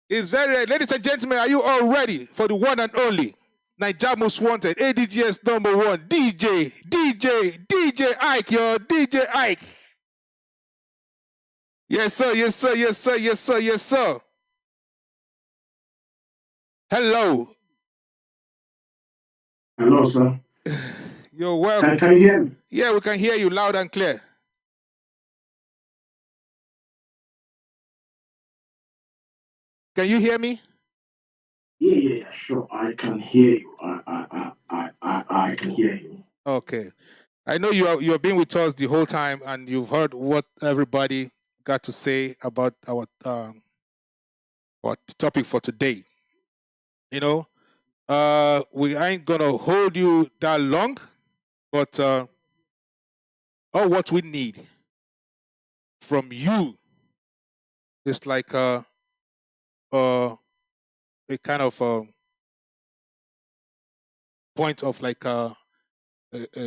It's very ready. Ladies and gentlemen, are you all ready for the one and only Naija Most Wanted, ADGS #1, DJ Ike, yo, DJ Ike. Yes, sir, yes, sir, yes, sir, yes, sir, yes, sir. Hello. Hello, sir. You're welcome. Can you hear me? Yeah, we can hear you loud and clear. Can you hear me? Yeah, sure. I can hear you. I can hear you. Okay. I know you have been with us the whole time, and you've heard what everybody got to say about our topic for today. You know, we ain't gonna hold you that long, but all what we need from you is like a kind of point of like a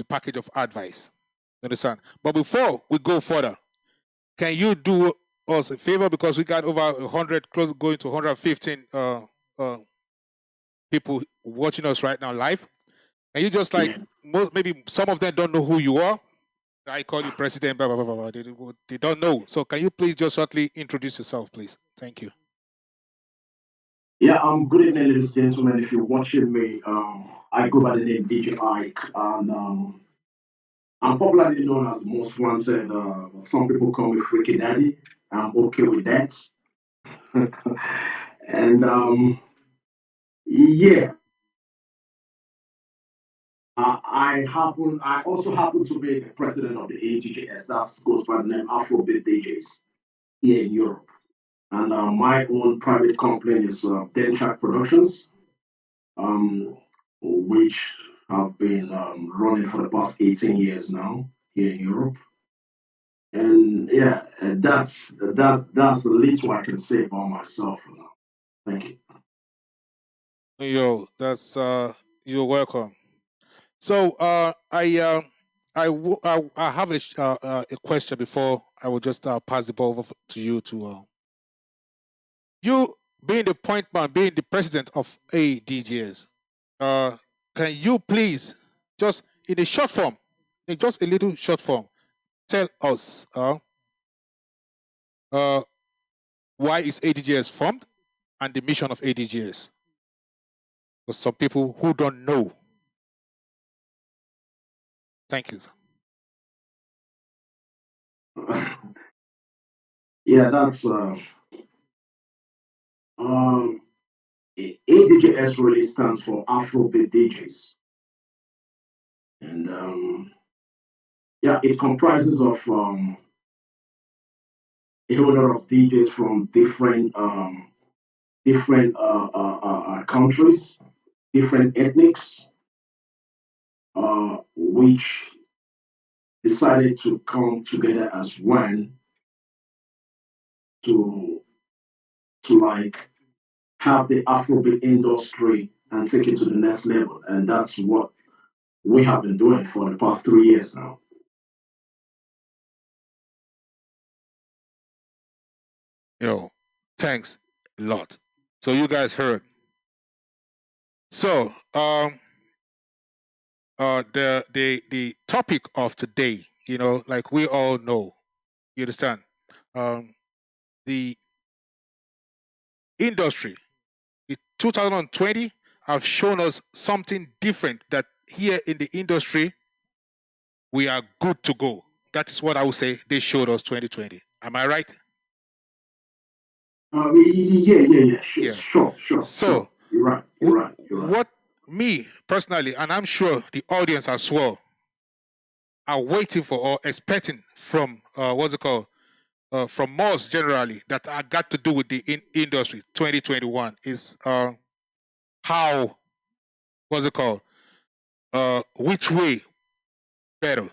package of advice. Understand? But before we go further, can you do us a favor, because we got over 100, close going to 115 people watching us right now live? And you just like maybe some of them don't know who you are. I call you president, blah, blah, blah, blah. They don't know. So can you please just shortly introduce yourself, please? Thank you. Yeah, good evening, ladies and gentlemen. If you're watching me, I go by the name DJ Ike, and I'm popularly known as the most wanted. Some people call me Freaky Daddy. I'm okay with that. And yeah, I also happen to be the president of the AGJS. That goes by the name Afrobeat DJs here in Europe. And my own private company is Dentrack Productions, um, which have been running for the past 18 years now here in Europe. And yeah, that's the little I can say about myself for now. Thank you. Yo, that's you're welcome. So I have a question before I will just pass the ball over to you to you being the point man, being the president of ADGS. Can you please just in a short form, in just a little short form, tell us why is ADGS formed and the mission of ADGS? For some people who don't know. Thank you. Yeah, that's um, ADJS really stands for Afrobeat DJs, and yeah, it comprises of a whole lot of DJs from different countries, different ethnics, which decided to come together as one to like have the Afrobeat industry and take it to the next level, and that's what we have been doing for the past 3 years now. Yo, thanks a lot. So you guys heard. So the topic of today, you know, like we all know, you understand, the industry, the 2020 have shown us something different, that here in the industry we are good to go. That is what I would say they showed us 2020. Am I right? Yeah. Yeah. Sure. So You're right. what me personally, and I'm sure the audience as well, are waiting for or expecting from what's it called, from us generally, that I got to do with the industry 2021 is how, what's it called, which way better,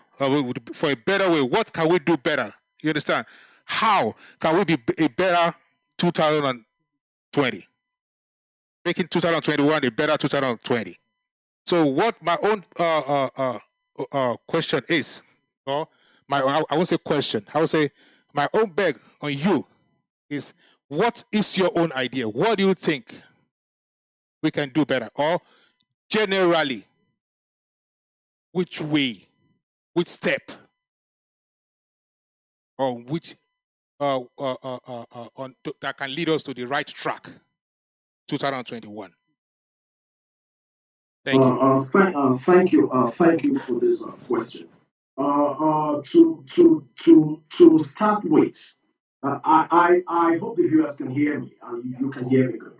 for a better way, what can we do better? You understand? How can we be a better 2020, making 2021 a better 2020? So what my own question is, or I won't say question, I would say my own beg on you is, What is your own idea? What do you think we can do better? Or generally, which way, which step, or which that can lead us to the right track? 2021. Thank you. Thank you. Thank you for this question. To start with, I hope the viewers can hear me and you can hear me good.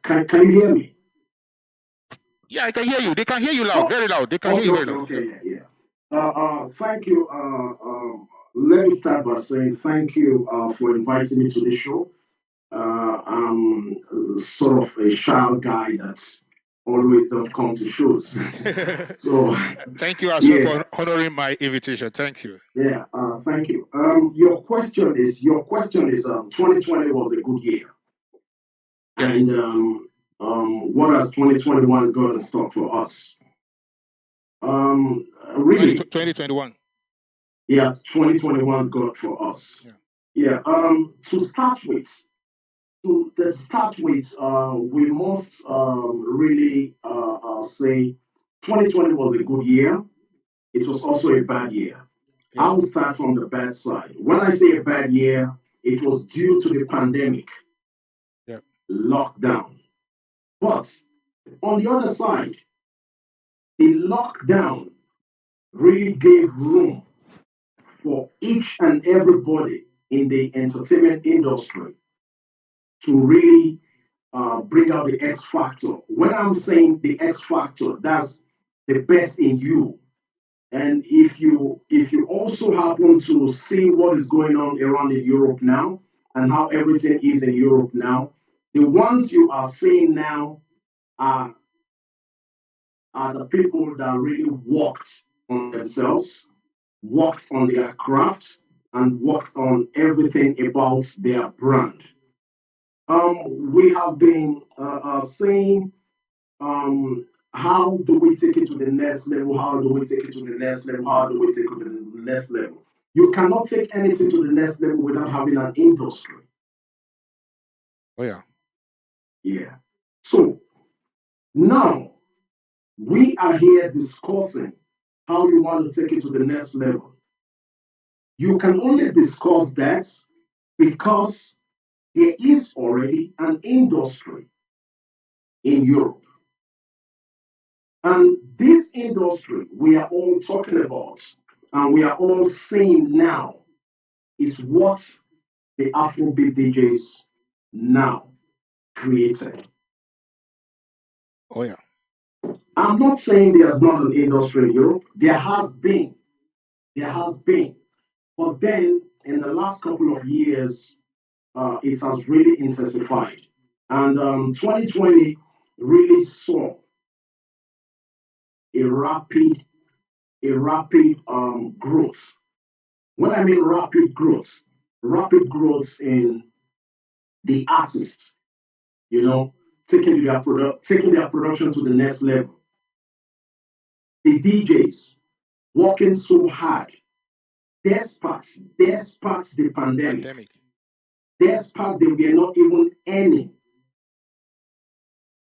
Can you hear me? Yeah, I can hear you. They can hear you loud, very loud. They can hear you very loud. Okay, thank you. Let me start by saying thank you for inviting me to the show. I'm sort of a shy guy that always don't come to shows. So thank you as well for honoring my invitation. Thank you. Yeah, thank you. Your question is 2020 was a good year. Yeah. And what has 2021 got in stock for us? Really 2021. Yeah, 2021 got for us. Yeah. To start with, we must really say 2020 was a good year. It was also a bad year. I will start from the bad side. When I say a bad year, it was due to the pandemic, lockdown. But on the other side, the lockdown really gave room for each and everybody in the entertainment industry to really bring out the X factor. When I'm saying the X factor, that's the best in you. And if you also happen to see what is going on around in Europe now and how everything is in Europe now, the ones you are seeing now are the people that really worked on themselves, worked on their craft, and worked on everything about their brand. We have been saying how do we take it to the next level? How do we take it to the next level? How do we take it to the next level? You cannot take anything to the next level without having an industry. Oh, yeah. Yeah. So now we are here discussing how you want to take it to the next level. You can only discuss that because there is already an industry in Europe. And this industry we are all talking about and we are all seeing now is what the Afrobeat DJs now created. Oh, yeah. I'm not saying there's not an industry in Europe. There has been. But then in the last couple of years, it has really intensified. And 2020 really saw a rapid growth. When I mean rapid growth in the artists, taking their production to the next level. The DJs working so hard, despite the pandemic, despite they were not even earning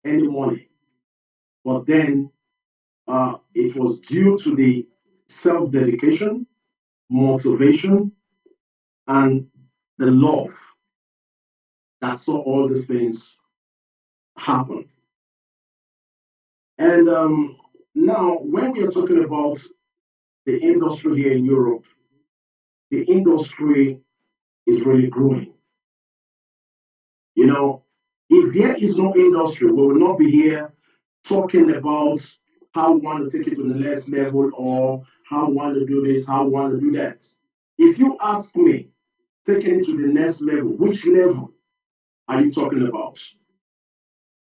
any money. But then it was due to the self-dedication, motivation, and the love that saw all these things happen. And now, when we are talking about the industry here in Europe, the industry is really growing. If there is no industry, we will not be here talking about how we want to take it to the next level or how we want to do this, how we want to do that. If you ask me, taking it to the next level, which level are you talking about?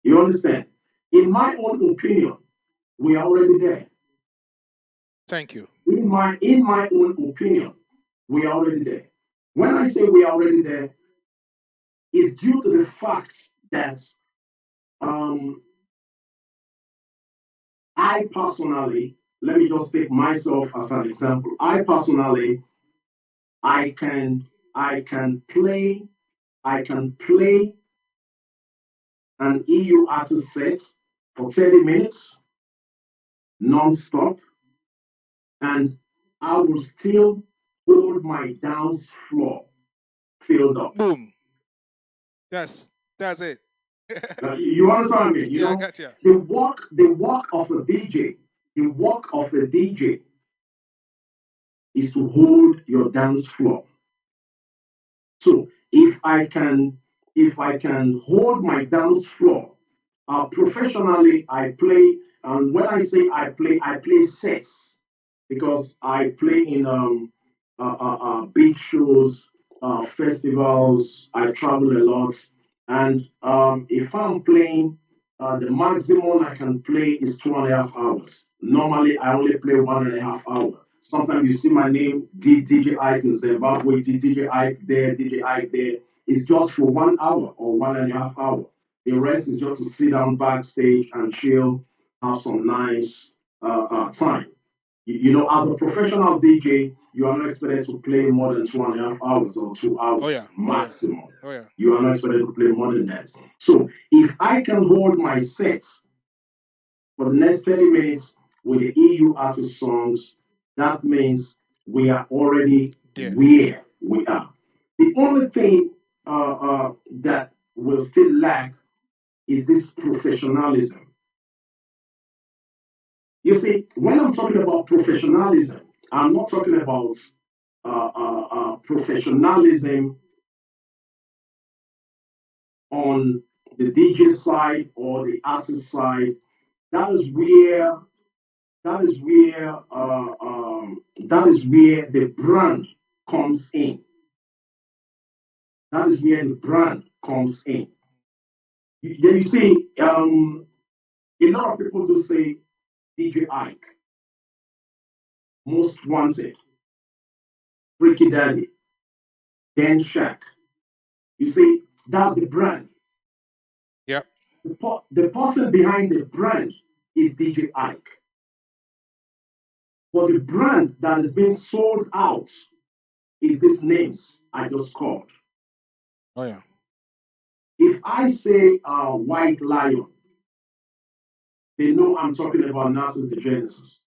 You understand? In my own opinion, we are already there. Thank you. In my own opinion, we are already there. When I say we are already there, it's due to the fact that I personally, let me just take myself as an example. I personally, I can I can play an EU artist set for 30 minutes non-stop, and I will still hold my dance floor filled up. Boom. That's it. You understand me? You Yeah, I know, got you. the work of a DJ, the work of a DJ is to hold your dance floor. So if I can hold my dance floor, professionally I play, and when I say I play sets because I play in big shows, festivals. I travel a lot, and if I'm playing, the maximum I can play is 2.5 hours. Normally, I only play 1.5 hours. Sometimes you see my name, DJ Ike in Zimbabwe, DJ Ike there, DJ Ike there. It's just for 1 hour or 1.5 hours. The rest is just to sit down backstage and chill, have some nice time. You know, as a professional DJ, you are not expected to play more than 2.5 hours or 2 hours Oh yeah. maximum. Oh yeah. You are not expected to play more than that. So if I can hold my set for the next 30 minutes with the EU artist songs, that means we are already where we are. The only thing that will still lack is this professionalism. You see, when I'm talking about professionalism, I'm not talking about professionalism on the DJ side or the artist side. That is where that is where the brand comes in. That is where the brand comes in. You see, a lot of people do say DJ Ike, Most Wanted, Freaky Daddy, Dan Shack. You see, that's the brand. Yep. The person behind the brand is DJ Ike. But the brand that is being sold out is these names I just called. Oh yeah. If I say White Lion, they know I'm talking about Narcissus the Genesis.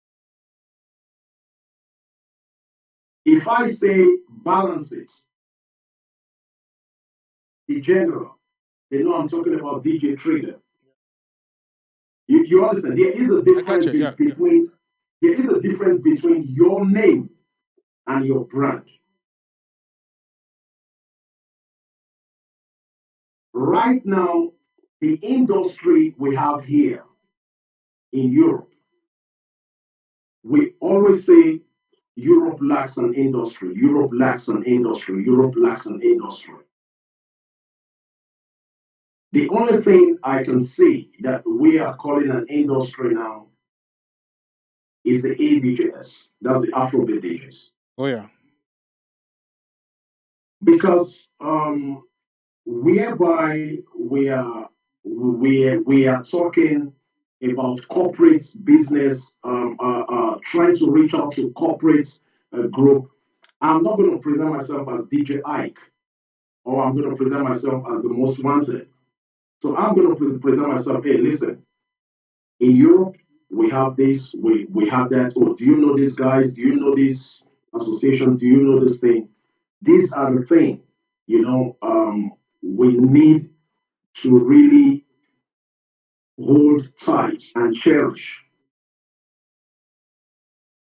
If I say Balances, the General, they know I'm talking about DJ Trigger. You understand? There is a difference between there is a difference between your name and your brand. Right now, the industry we have here in Europe, we always say Europe lacks an industry, Europe lacks an industry, Europe lacks an industry. The only thing I can see that we are calling an industry now is the ADJs. That's the Afrobeat DJs. Oh yeah. Because whereby we are talking about corporate business, trying to reach out to corporate group. I'm not going to present myself as DJ Ike, or I'm going to present myself as the most wanted. So I'm going to present myself. Hey, listen, in Europe, we have this, we have that. Oh, do you know these guys? Do you know this association? Do you know this thing? These are the thing, you know, we need to really hold tight and cherish.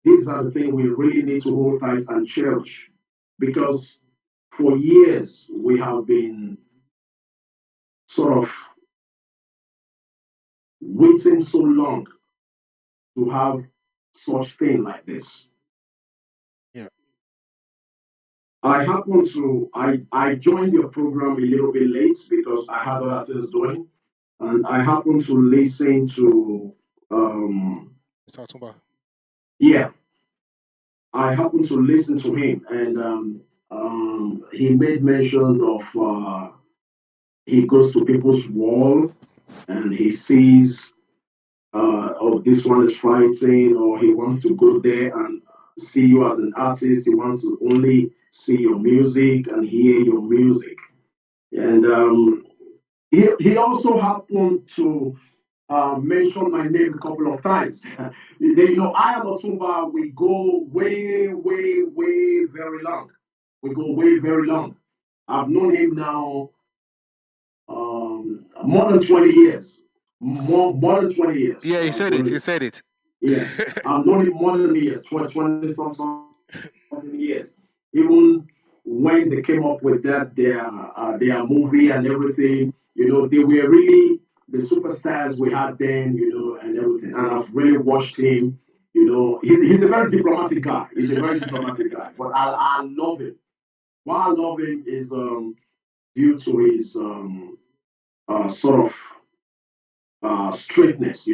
These are the things we really need to hold tight and cherish because for years we have been sort of waiting so long to have such thing like this. Yeah. I joined your program a little bit late because I had other things doing, and I happened to listen to yeah, I happened to listen to him, and he made mentions of he goes to people's wall and he sees oh, this one is fighting, or he wants to go there, and see you as an artist. He wants to only see your music and hear your music. And he also happened to mention my name a couple of times. I am Otumba. We go way, way, way very long. We go way very long. I've known him now more than 20 years. More than 20 years. Yeah, he said it. He said it. Yeah, I've known him more than years, 20 something years. Even when they came up with their movie and everything, they were really the superstars we had then, and everything. And I've really watched him. He's a very diplomatic guy. He's a very diplomatic guy, but I love him. Why I love him is due to his sort of straightness.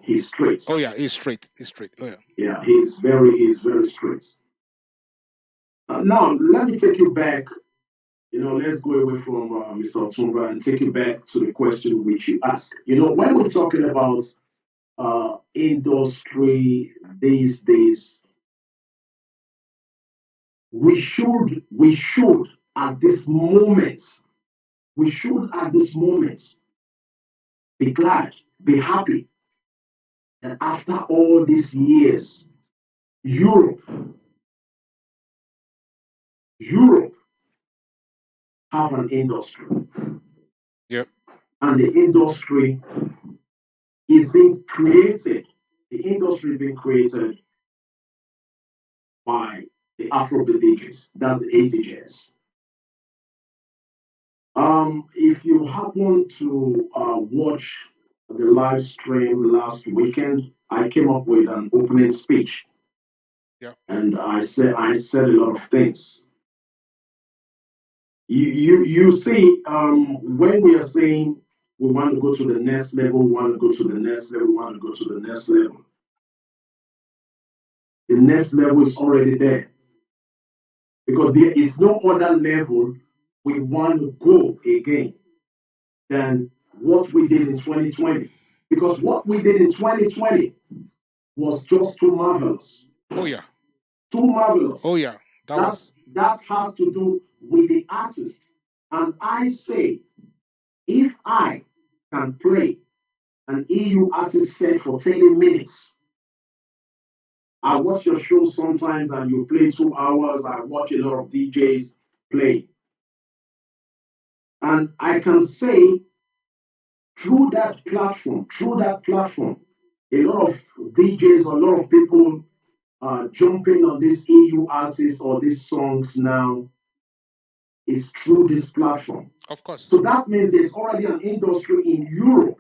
He's straight. Oh yeah, he's straight. He's straight. Oh yeah. Yeah, he's very straight. Now let me take you back. Let's go away from Mr. Otumba and take you back to the question which you asked. When we're talking about industry these days, we should at this moment, be glad, be happy that after all these years, Europe have an industry. Yep. And the industry is being created. The industry is being created by the Afrobeat DJs. That's the ADJs. If you happen to watch the live stream last weekend, I came up with an opening speech. Yeah. And I said a lot of things. You see, when we are saying we want to go to the next level, we want to go to the next level, we want to go to the next level. The next level is already there. Because there is no other level we want to go again than what we did in 2020. Because what we did in 2020 was just too marvelous. Oh yeah. Too marvelous. Oh yeah. That has to do with the artist. And I say, if I can play an EU artist set for 10 minutes, I watch your show sometimes and you play 2 hours. I watch a lot of DJs play. And I can say through that platform, a lot of DJs, a lot of people jumping on this EU artists or these songs now is through this platform. Of course. So that means there's already an industry in Europe.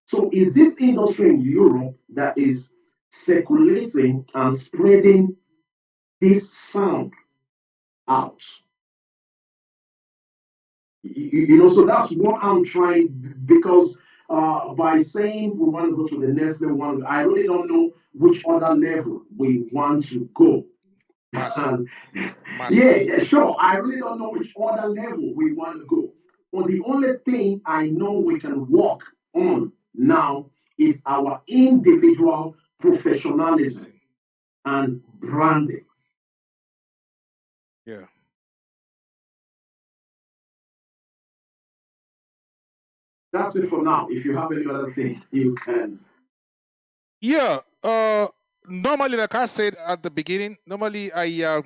So is this industry in Europe that is circulating and spreading this sound out? So that's what I'm trying, because by saying we want to go to the next level, I really don't know which other level we want to go. Yeah, sure. I really don't know which other level we want to go. But the only thing I know we can work on now is our individual professionalism and branding. Yeah. That's it for now. If you have any other thing, you can. Yeah. Normally, like I said at the beginning, normally I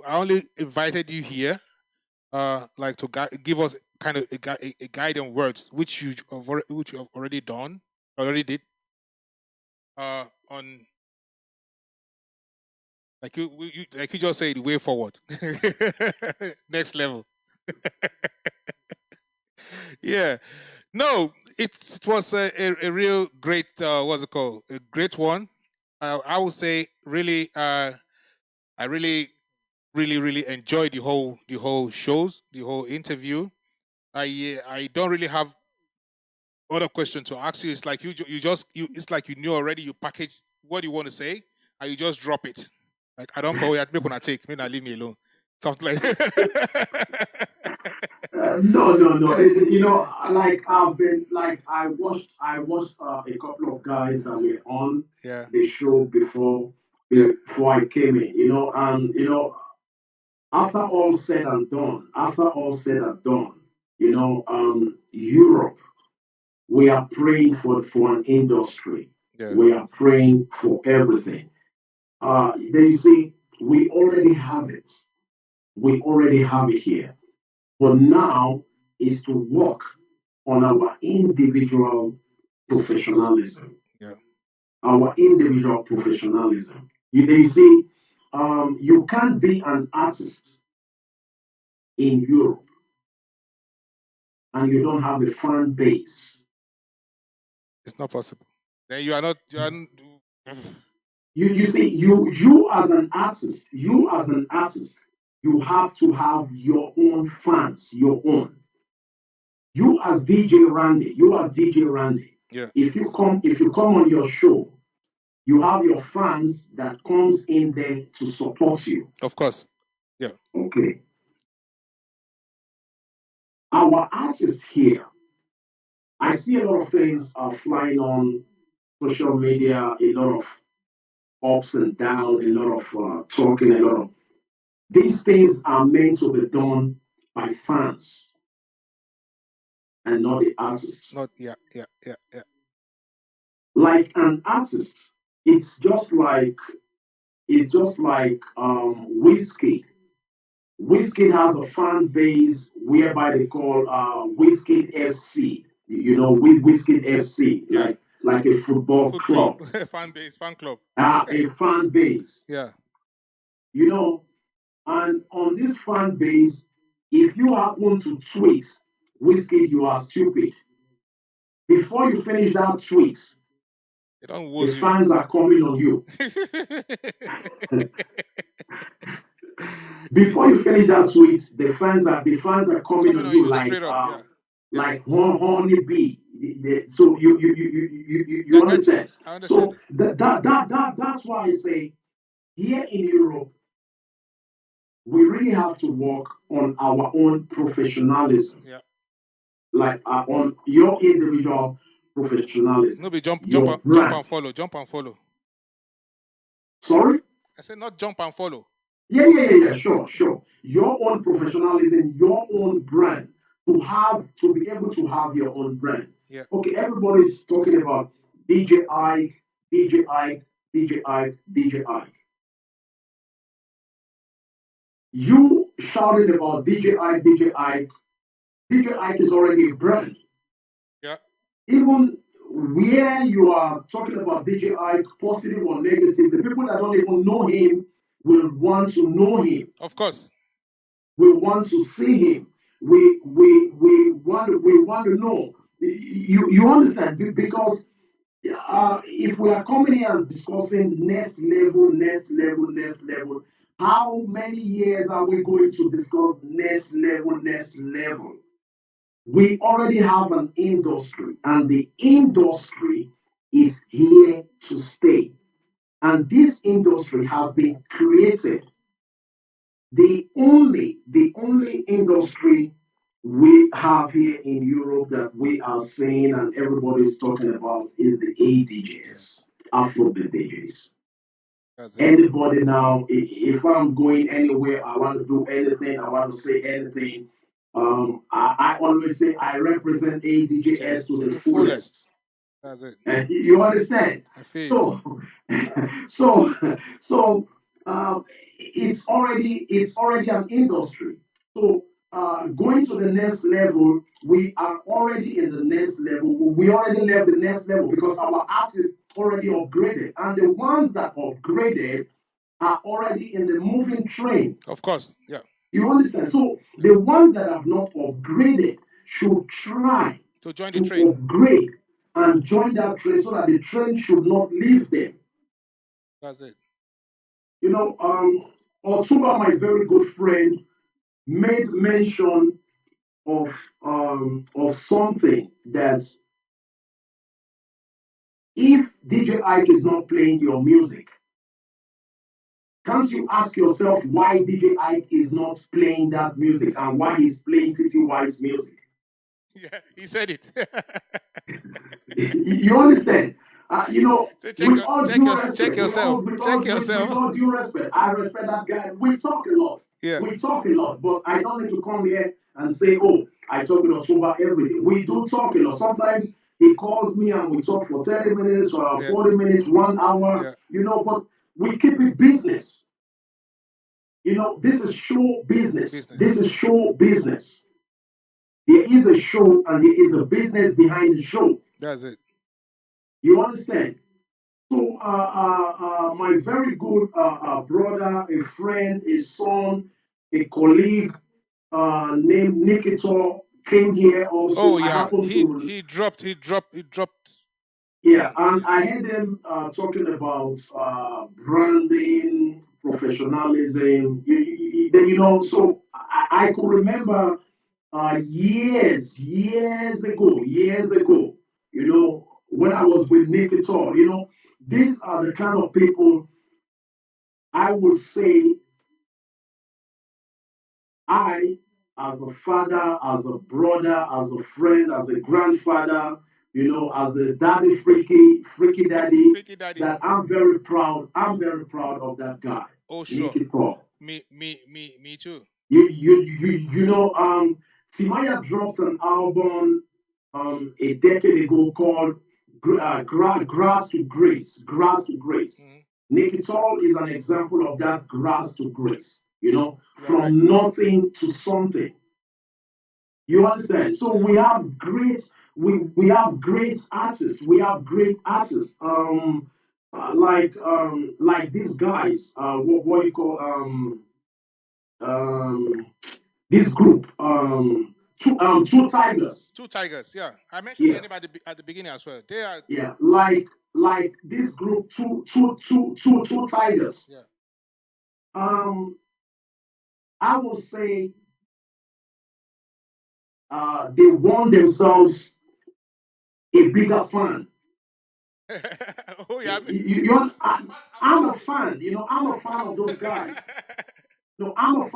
only invited you here, like to give us kind of a guiding words, which you have already did. On like you just said, way forward, next level. Yeah. No, it was a real great, what's it called? A great one. I would say really, I really enjoyed the whole shows, the whole interview. I don't really have other question to ask you. It's like it's like you knew already. You package what you want to say and you just drop it. Like I don't call you. Make una take. Maybe leave me alone. Something like. No. Like I watched a couple of guys that were on the show before, before I came in, and after all said and done, Europe, we are praying for an industry. Yeah. We are praying for everything. Then you see, we already have it. We already have it here. But now is to work on our individual professionalism. Yeah. Our individual professionalism. You see, you can't be an artist in Europe and you don't have a fan base. It's not possible. Then you are not. You see, you as an artist, you have to have your own fans, your own. You as DJ Randy, Yeah. if you come on your show, you have your fans that comes in there to support you. Of course. Yeah. Okay. Our artists here, I see a lot of things are flying on social media, a lot of ups and downs, a lot of talking, a lot of these things are meant to be done by fans and not the artists. Not. Yeah. Like an artist, it's just like Whiskey. Whiskey has a fan base whereby they call Whiskey FC. Whiskey FC, Yeah. like a football club. fan club. A fan base. Yeah. And on this fan base, if you happen to tweet Whiskey, you are stupid. Before you finish that tweet, the fans are coming on you. Before you finish that tweet, the fans are coming on you like honey bee. So you understand? I understand. So that's why I say here in Europe, we really have to work on our own professionalism. Yeah. Like on your individual professionalism. No, be jump and follow. Sorry? I said not jump and follow. Yeah. Sure. Your own professionalism, your own brand, to be able to have your own brand. Yeah. Okay, everybody's talking about DJ Ike. You shouted about DJ Ike. DJ Ike is already a brand. Yeah. Even where you are talking about DJ Ike, positive or negative, the people that don't even know him will want to know him. Of course. We want to see him. We want to know. You understand? Because if we are coming here and discussing next level, how many years are we going to discuss next level? We already have an industry, and the industry is here to stay. And this industry has been created. The only industry we have here in Europe that we are seeing and everybody's talking about is the ADJs, Afrobeat DJs. Anybody now, if I'm going anywhere, I want to do anything, I want to say anything. I always say I represent ADJs to the fullest. That's it. You understand? I feel so it's already an industry. So going to the next level, we are already in the next level. We already left the next level because our artists already upgraded, and the ones that upgraded are already in the moving train. Of course, yeah. You understand? So the ones that have not upgraded should try to join the train, upgrade and join that train so that the train should not leave them. That's it. Otuba, my very good friend, made mention of something that if DJ Ike is not playing your music, can't you ask yourself why DJ Ike is not playing that music and why he's playing TTY's music? Yeah, he said it. You understand? You know, So with all due check respect, yourself. Check with yourself. all due respect, I respect that guy. We talk a lot. Yeah. We talk a lot, but I don't need to come here and say, oh, I talk with Otumba every day. We do talk a lot. Sometimes he calls me and we talk for 30 minutes or 40 minutes, 1 hour, Yeah. you know, but we keep it business. You know, this is show business. This is show business. There is a show and there is a business behind the show. That's it. You understand? So, my very good brother, a friend, a son, a colleague named Nikita came here also. Oh I yeah, happened to, he dropped. yeah, and I heard them talking about branding, professionalism. You know, so I could remember years ago, you know, when I was with Nikita, you know, these are the kind of people I would say I, as a father, as a brother, as a friend, as a grandfather, you know, as a daddy, freaky daddy, Freaky daddy. that I'm very proud. I'm very proud of that guy. Oh sure. Nikita. Me too. You know, Timaya dropped an album a decade ago called Grass to Grace. Grass to Grace. Mhm. Nikitol is an example of that grass to grace, you know, You're from right. nothing to something. You understand? So Yeah. we have great artists. We have great artists. Like these guys, what you call um this group, two tigers. Two tigers. Yeah, I mentioned Yeah, their name at the beginning as well. They are. yeah, like this group, two tigers. Yeah. Um, I would say they won themselves a bigger fan. Oh yeah. I'm a fan. You know, I'm a fan of those guys. No, I'm a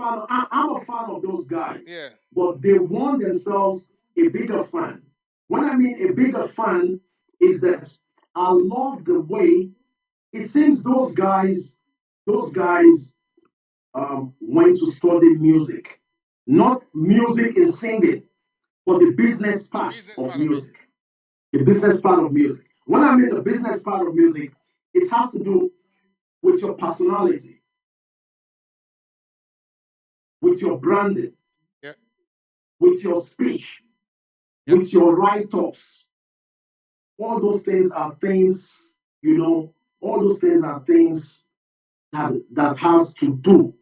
fan of those guys. Yeah. But they won themselves a bigger fan. When I mean a bigger fan, is that I love the way it seems those guys went to study music, not music in singing, but the business The part business of part of it. music. The business part of music. When I mean the business part of music, it has to do with your personality, with your branding, Yeah. with your speech, Yep. with your write-ups. All those things are things, you know, all those things are things that has to do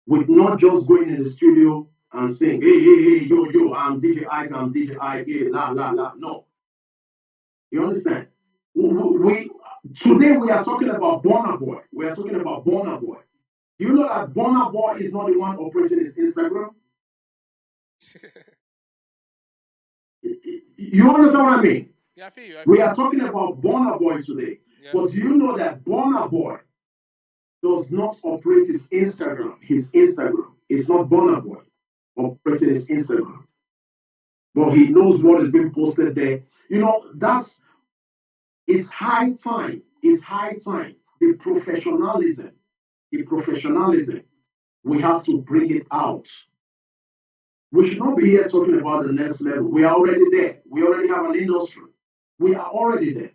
with not just going in the studio and saying, hey, yo, I'm DJ Ike, I'm DJ Ike, hey, la, la, la. No. You understand? We today we are talking about Burna Boy. We are talking about Burna Boy. Do you know that Burna Boy is not the one operating his Instagram? You understand what I mean? Yeah, I feel you. We are talking about Burna Boy today. Yeah. But do you know that Burna Boy does not operate his Instagram? His Instagram. It's not Burna Boy operating his Instagram. But he knows what is being posted there. You know, it's high time. It's high time. The professionalism, we have to bring it out. We should not be here talking about the next level. We are already there. We already have an industry. We are already there.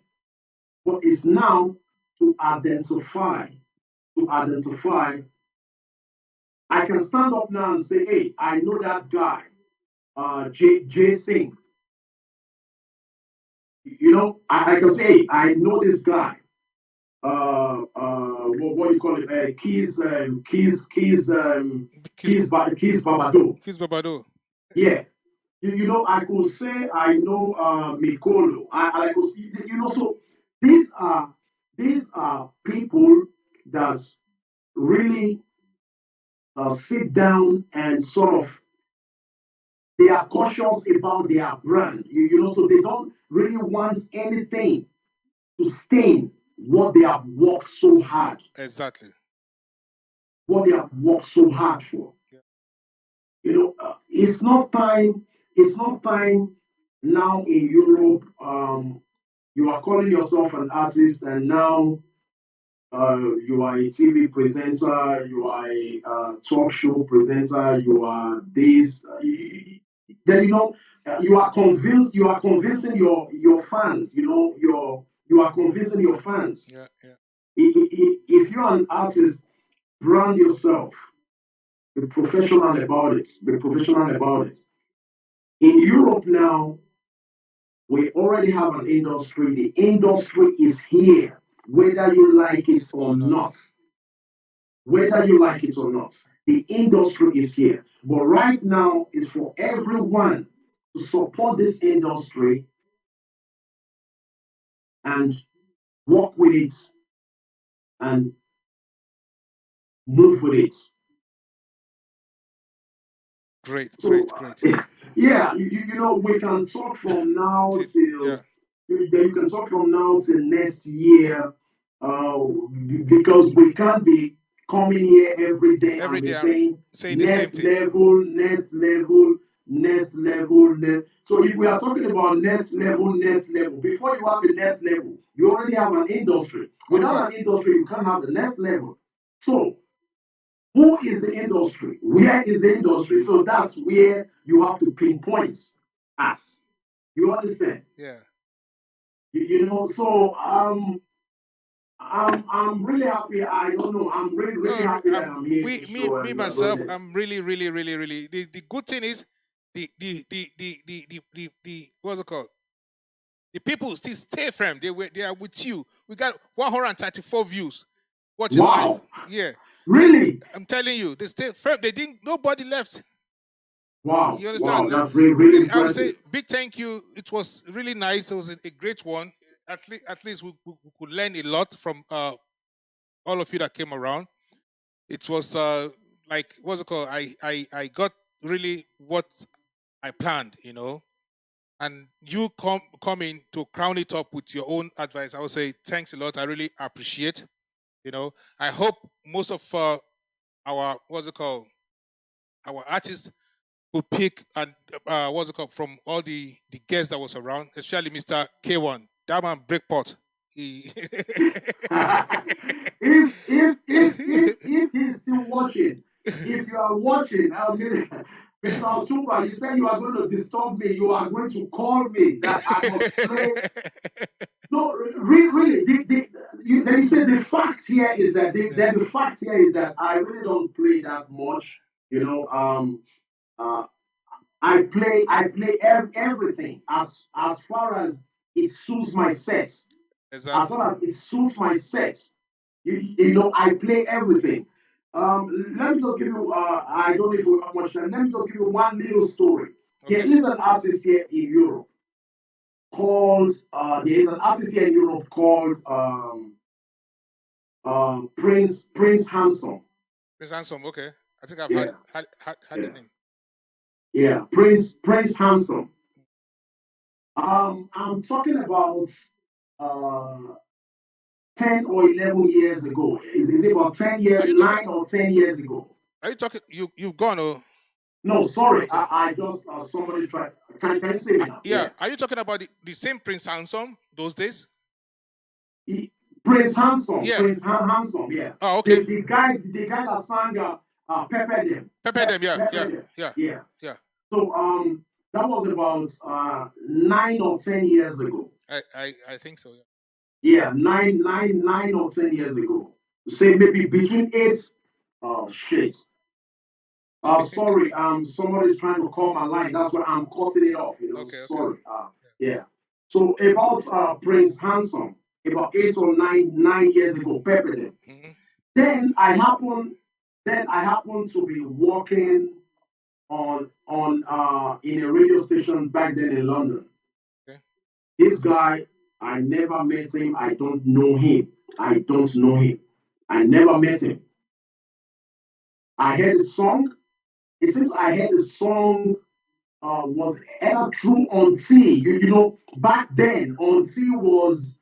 But it's now to identify, to identify. I can stand up now and say, hey, I know that guy, Jay Singh. You know, I can say, hey, I know this guy. What do you call it? Keys Babado. Kiss Babado. Yeah. You know, I could say I know Mikolo. I could see, you know, so these are these are people that really sit down and sort of they are cautious about their brand. You know, so they don't really want anything to stain what they have worked so hard, Exactly. what they have worked so hard for. Yeah. You know, it's not time. It's not time now in Europe. you are calling yourself an artist, and now you are a TV presenter, you are a talk show presenter, you are this. Then you are convinced. You are convincing your fans. You are convincing your fans. Yeah, yeah. If you're an artist, brand yourself. Be professional about it. Be professional about it. In Europe now, we already have an industry. The industry is here, whether you like it It or or not. not. Whether you like it or not, the industry is here. But right now, it's for everyone to support this industry and work with it and move with it. Great, So, great, great. yeah, we can talk from now Yeah. till you can talk from now till next year, uh, because we can't be coming here every day Every and be day I'm saying saying the same next thing. level, next level, next level. So if we are talking about next level, before you have the next level, you already have an industry. Of Without an course. industry, you can't have the next level. So who is the industry? Where is the industry? So that's where you have to pinpoint us. You understand? Yeah. So I'm really happy. I don't know. I'm really No, happy that I'm here in we this me show me and myself, learning. I'm really, really, really, really the good thing is the what's it called? The people still stay firm. They are with you. We got 134 views watching live. Wow. Yeah. They, Really? I'm telling you, they stay firm. They didn't nobody left. Wow. You Wow. understand? That's really Really, I would say impressive. big thank you. It was really nice. It was a great one. At least we could learn a lot from all of you that came around. It was like what's it called? I got really what I planned, and you coming to crown it up with your own advice. I would say thanks a lot. I really appreciate. I hope most of our what's it called? Our artists could pick and what's it called from all the guests that was around, especially Mr. K1. That man breakpot. He if he's still watching, if you are watching, Mr. Otuba, you said you are going to disturb me. You are going to call me that I must play. No, really. Then you say the fact here is that the fact here is that I really don't play that much. You Yeah, know, uh, I play everything as far as it suits my sets. As exactly. far as it suits my sets, I play everything. Let me just give you. I don't know if we have much time. Let me just give you one little story. There Okay. is an artist here in Europe called. There is an artist here in Europe called Prince Handsome. Prince Handsome. Okay. I think I've Yeah, had the yeah, name. yeah. Prince Handsome. I'm talking about uh, 10 or 11 years ago. Is it about 10 Are years, you talking? 9 or 10 years ago? Are you talking? You've gone. Oh, No, sorry. okay. I just, somebody tried. Can you see me now? Yeah. Yeah. Are you talking about the same Prince Handsome those days? He, Prince Handsome, Yeah. Handsome, yeah. Oh, okay. The guy that sang Pepper Them. Pepper them. Yeah. Pepper Yeah. Them. Yeah. Yeah. Yeah. So that was about 9 or 10 years ago. I think so. Yeah. Yeah, 9 or 10 years ago. Say maybe between eight. Oh shit. Sorry. Somebody's trying to call my line. That's why I'm cutting it off. Okay. Okay. Sorry. Yeah. So about Prince Handsome, about 8 or 9 years ago, pepper them. Hmm. Then I happened to be working on in a radio station back then in London. Okay. This guy, I never met him. I don't know him. I don't know him. I never met him. I heard a song. It seems I heard a song was ever true on T. Back then on T was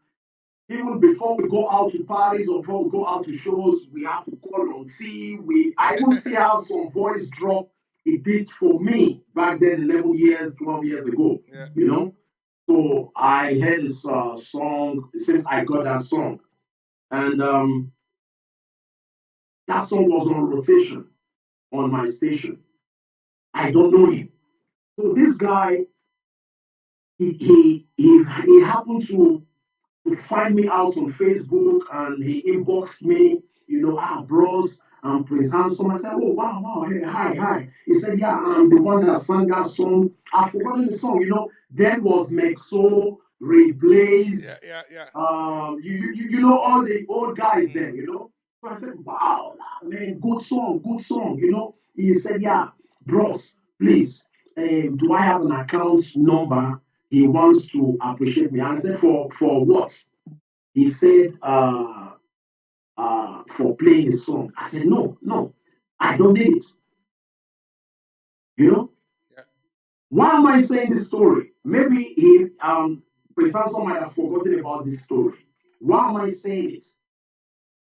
even before we go out to parties or before we go out to shows, we have to call on T. I even see how some voice drop it did for me back then 11 years, 12 years ago. Yeah. You know, So I heard this song. It seems I got that song, and that song was on rotation on my station. I don't know him. So this guy, he happened to find me out on Facebook and he inboxed me, bros, I'm Prince Handsome. I said, oh, wow, wow, hey, hi, hi. He said, yeah, I'm the one that sang that song. I've forgotten the song, Then was Mexo, Ray Blaze, you know, all the old guys then, So I said, wow, man, good song, good song, He said, yeah, bros, please, do I have an account number? He wants to appreciate me. And I said, for what? He said, for playing the song. I said, no, no, I don't need it. You know? Yeah. Why am I saying this story? Maybe Prince Samson might have forgotten about this story. Why am I saying it?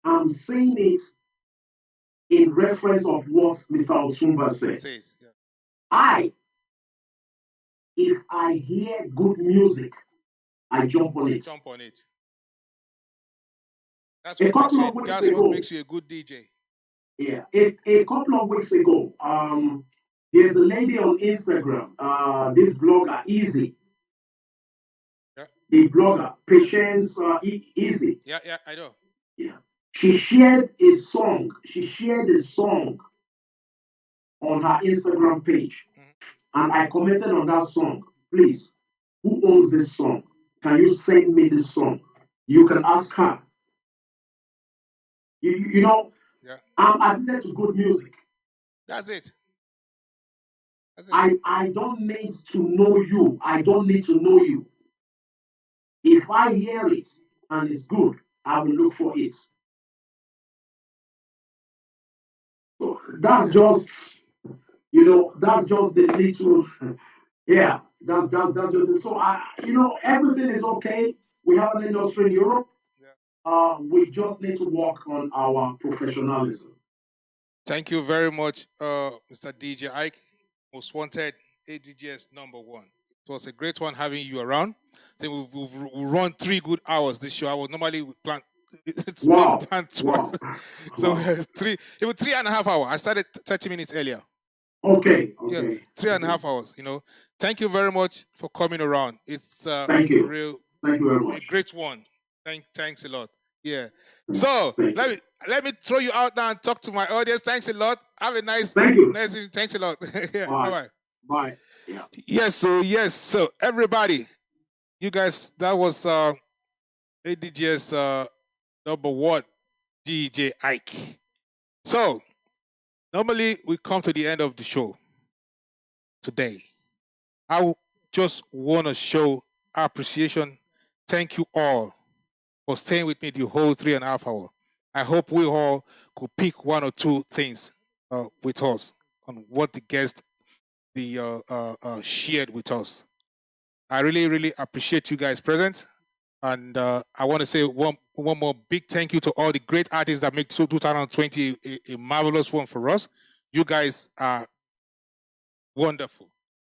I'm saying it in reference of what Mr. Otumba said. Yeah. If I hear good music, I jump on it. Jump on it. That's what makes you a good DJ. Yeah, a couple of weeks ago, there's a lady on Instagram, this blogger, Easy. Yeah. The blogger, Patience Easy. Yeah, I know. Yeah. She shared a song. She shared a song on her Instagram page. Mm-hmm. And I commented on that song. Please, who owns this song? Can you send me this song? You can ask her. You know, yeah. I'm addicted to good music. That's it. I don't need to know you. I don't need to know you. If I hear it and it's good, I will look for it. So that's just, that's just the little, yeah, that's just it. So everything is okay. We have an industry in Europe. Yeah. We just need to work on our professionalism. Thank you very much, Mr. DJ Ike, most wanted ADGS #1. It was a great one having you around. I think we've run 3 good hours this show. I would normally plan. It's wow. been planned twice. Wow. So wow. It was 3.5 hours. I started 30 minutes earlier. Okay. Yeah, 3.5 hours. Thank you very much for coming around. It's thank you. Thank you very much. A great one. Thanks a lot. Yeah. So let me throw you out now and talk to my audience. Thanks a lot. Have a nice. Thank you. Thanks a lot. Yeah. Bye. Bye. Yeah. Yes. So everybody, you guys, that was ADGS #1 DJ Ike. So normally we come to the end of the show today. I just want to show appreciation. Thank you all for staying with me the whole 3.5 hours. I hope we all could pick 1 or 2 things with us on what the guest shared with us. I really, really appreciate you guys present. And I want to say one more big thank you to all the great artists that make 2020 a marvelous one for us. You guys are wonderful.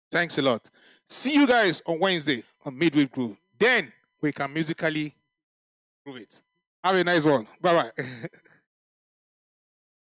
Thanks a lot. See you guys on Wednesday on Midweek Groove. Then we can musically groove it. Have a nice one. Bye-bye.